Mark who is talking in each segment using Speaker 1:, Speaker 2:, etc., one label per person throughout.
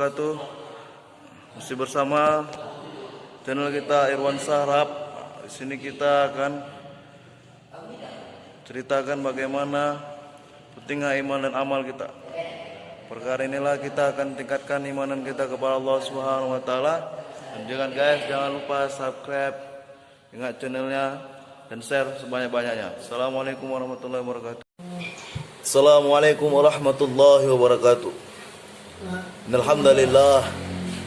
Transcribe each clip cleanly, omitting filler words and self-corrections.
Speaker 1: wabarakatuh. Masih bersama channel kita Irwan Sahrab. Di sini kita akan ceritakan bagaimana pentingnya iman dan amal kita. Perkara inilah kita akan tingkatkan imanan kita kepada Allah Subhanahu wa taala. Dan jangan lupa subscribe, ingat channelnya dan share sebanyak-banyaknya. Assalamualaikum warahmatullahi wabarakatuh. Assalamualaikum warahmatullahi wabarakatuh. Alhamdulillah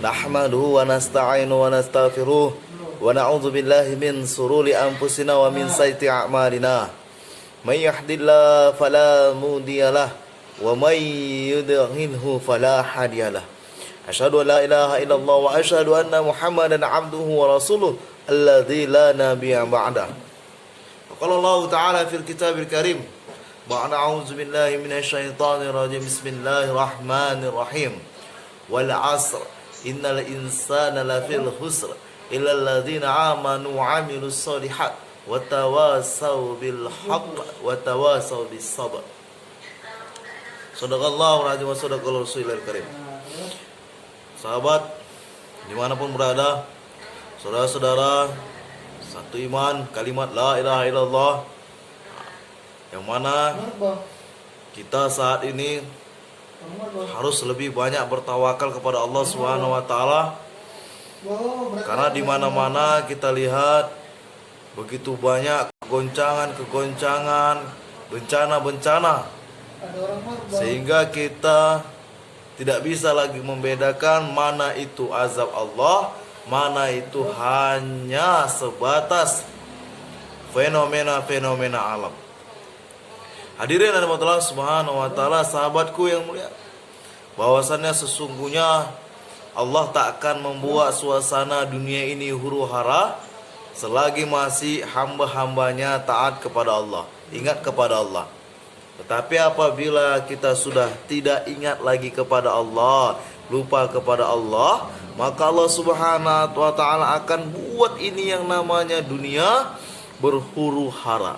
Speaker 1: nahmaduhu wa nasta'inu wa nastaghfiruh wa na'udzu billahi min sururi anfusina wa min sayyiati a'malina. May yahdihillahu fala mudhiyalah wa may yudhlilhu fala hadiyalah. Asyhadu an la ilaha illallah wa asyhadu anna Muhammadan abduhu wa rasuluh alladzi la nabiyya ba'dah. Qala Allah ta'ala fil kitabil karim ba'da a'udzu billahi minasyaitonir rajim. Bismillahirrahmanirrahim. Wal 'asr innal insana lafil khusr illa alladzina amanu wa 'amilus shalihat wa tawassaw bil haqq wa tawassaw bis sabr. Shadaqallahu al-'azim wa shadaqal rasulul karim. Sahabat dimanapun berada, saudara-saudara satu iman, kalimat la ilaha illallah, yang mana kita saat ini harus lebih banyak bertawakal kepada Allah Subhanahu wa taala. Karena di mana-mana kita lihat begitu banyak kegoncangan, bencana-bencana, sehingga kita tidak bisa lagi membedakan mana itu azab Allah, mana itu hanya sebatas fenomena-fenomena alam. Hadirin dan Allah Subhanahu wa taala, sahabatku yang mulia, bahwasannya sesungguhnya Allah tak akan membuat suasana dunia ini huru-hara selagi masih hamba-hambanya taat kepada Allah, ingat kepada Allah. Tetapi apabila kita sudah tidak ingat lagi kepada Allah, lupa kepada Allah, maka Allah Subhanahu wa taala akan buat ini yang namanya dunia berhuru-hara.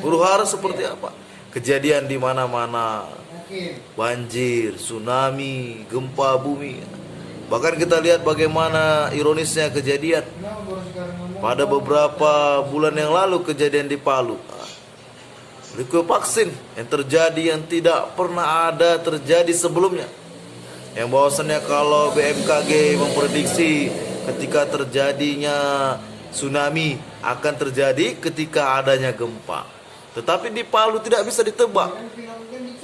Speaker 1: Huru-hara seperti apa? Kejadian di mana-mana, banjir, tsunami, gempa bumi. Bahkan kita lihat bagaimana ironisnya kejadian pada beberapa bulan yang lalu, kejadian di Palu. Likuivaksin yang terjadi yang tidak pernah ada terjadi sebelumnya. Yang bahwasannya kalau BMKG memprediksi ketika terjadinya tsunami akan terjadi ketika adanya gempa. Tetapi di Palu tidak bisa ditebak,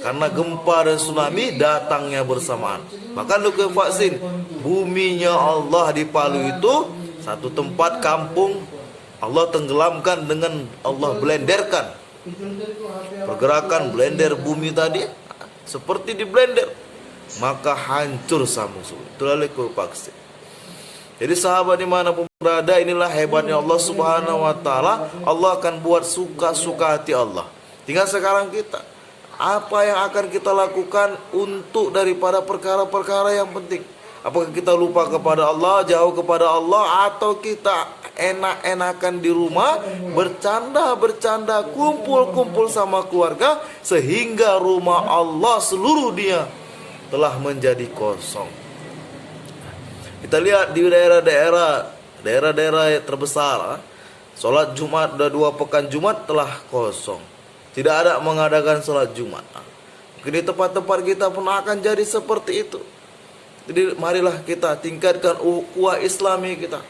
Speaker 1: karena gempa dan tsunami datangnya bersamaan. Bahkan likuivaksin, buminya Allah di Palu itu satu tempat kampung Allah tenggelamkan dengan Allah blenderkan. Pergerakan blender bumi tadi seperti di blender, maka hancur samsul. Itulah likuivaksin. Jadi sahabat dimanapun berada, inilah hebatnya Allah Subhanahu wa taala. Allah akan buat suka-suka hati Allah. Tinggal sekarang kita, apa yang akan kita lakukan untuk daripada perkara-perkara yang penting. Apakah kita lupa kepada Allah, jauh kepada Allah, atau kita enak-enakan di rumah, bercanda-bercanda, kumpul-kumpul sama keluarga, sehingga rumah Allah seluruh dia telah menjadi kosong. Kita lihat di daerah-daerah yang terbesar, sholat Jumat udah 2 pekan Jumat telah kosong, tidak ada mengadakan sholat Jumat. Mungkin di tempat-tempat kita pun akan jadi seperti itu. Jadi marilah kita tingkatkan ukhuwah Islami kita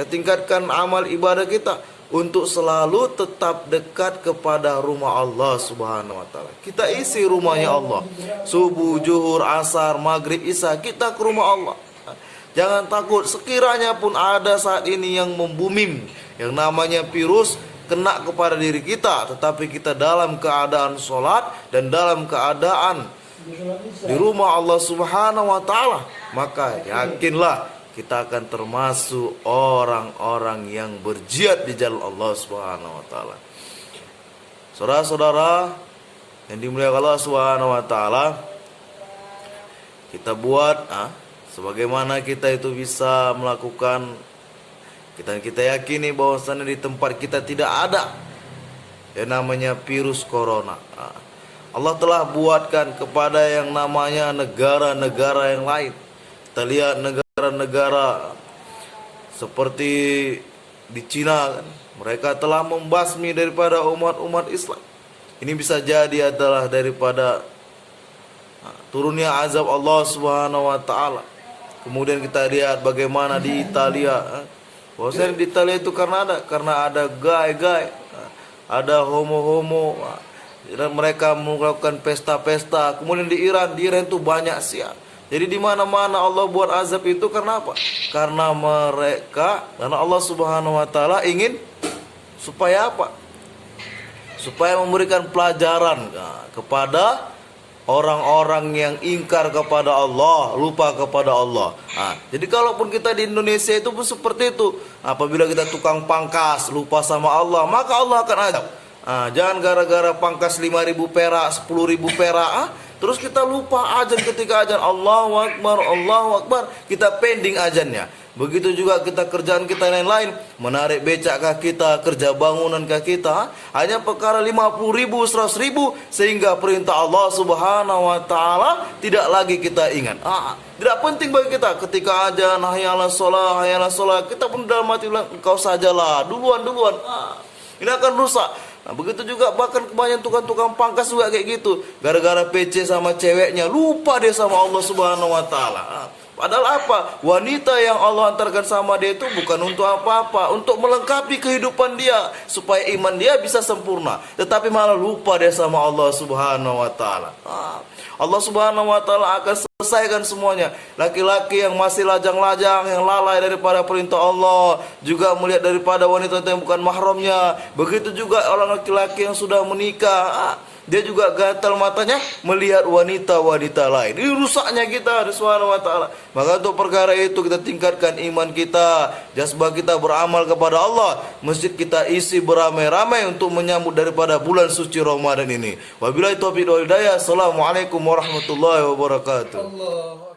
Speaker 1: tingkatkan amal ibadah kita untuk selalu tetap dekat kepada rumah Allah Subhanahu wa taala. Kita isi rumahnya Allah. Subuh, zuhur, asar, maghrib, isya, kita ke rumah Allah. Jangan takut, sekiranya pun ada saat ini yang membumim, yang namanya virus kena kepada diri kita, tetapi kita dalam keadaan sholat dan dalam keadaan di rumah Allah Subhanahu wa taala, maka yakinlah kita akan termasuk orang-orang yang berjihad di jalan Allah Subhanahu wa taala. Saudara-saudara yang dimuliakan Allah Subhanahu wa taala, kita buat sebagaimana kita itu bisa melakukan, kita yakini bahwasannya di tempat kita tidak ada yang namanya virus corona. Allah telah buatkan kepada yang namanya negara-negara yang lain. Kita lihat negara-negara seperti di Cina kan, mereka telah membasmi daripada umat-umat Islam. Ini bisa jadi adalah daripada turunnya azab Allah Subhanahu wa taala. Kemudian kita lihat bagaimana di Italia. Bahwasanya di Italia itu karena ada gay-gay, ada homo-homo, dan mereka melakukan pesta-pesta. Kemudian di Iran itu banyak Syiah. Jadi di mana-mana Allah buat azab itu karena apa? Karena Allah Subhanahu wa taala ingin supaya apa? Supaya memberikan pelajaran kepada orang-orang yang ingkar kepada Allah, lupa kepada Allah. Jadi kalaupun kita di Indonesia itu pun seperti itu. Apabila kita tukang pangkas, lupa sama Allah, maka Allah akan azab. Jangan gara-gara pangkas 5.000 perak, 10.000 perak, terus kita lupa azan ketika azan Allahu Akbar, Allahu Akbar, kita pending azannya. Begitu juga kita kerjaan kita lain-lain, menarik becakkah kita, kerja bangunankah kita, hanya perkara 50.000, 100.000, sehingga perintah Allah Subhanahu wa taala tidak lagi kita ingat. Tidak penting bagi kita ketika azan hayya 'alas shalah, hayya 'alas shalah, kita pun dalam hati bilang engkau sajalah, duluan. Ini akan rusak. Begitu juga bahkan kebanyakan tukang-tukang pangkas juga kayak gitu. Gara-gara PC sama ceweknya, lupa dia sama Allah Subhanahu wa taala. Padahal apa? Wanita yang Allah antarkan sama dia itu bukan untuk apa-apa, untuk melengkapi kehidupan dia supaya iman dia bisa sempurna. Tetapi malah lupa dia sama Allah Subhanahu wa taala. Allah Subhanahu wa taala akan selesaikan semuanya. Laki-laki yang masih lajang-lajang, yang lalai daripada perintah Allah, juga melihat daripada wanita yang bukan mahramnya. Begitu juga orang laki-laki yang sudah menikah, dia juga gatal matanya melihat wanita-wanita lain. Ini rusaknya kita Subhanahu wa taala. Maka untuk perkara itu kita tingkatkan iman kita, jazbah kita beramal kepada Allah. Masjid kita isi beramai-ramai untuk menyambut daripada bulan suci Ramadan ini. Wabillahi taufiq wal hidayah. Assalamualaikum warahmatullahi wabarakatuh.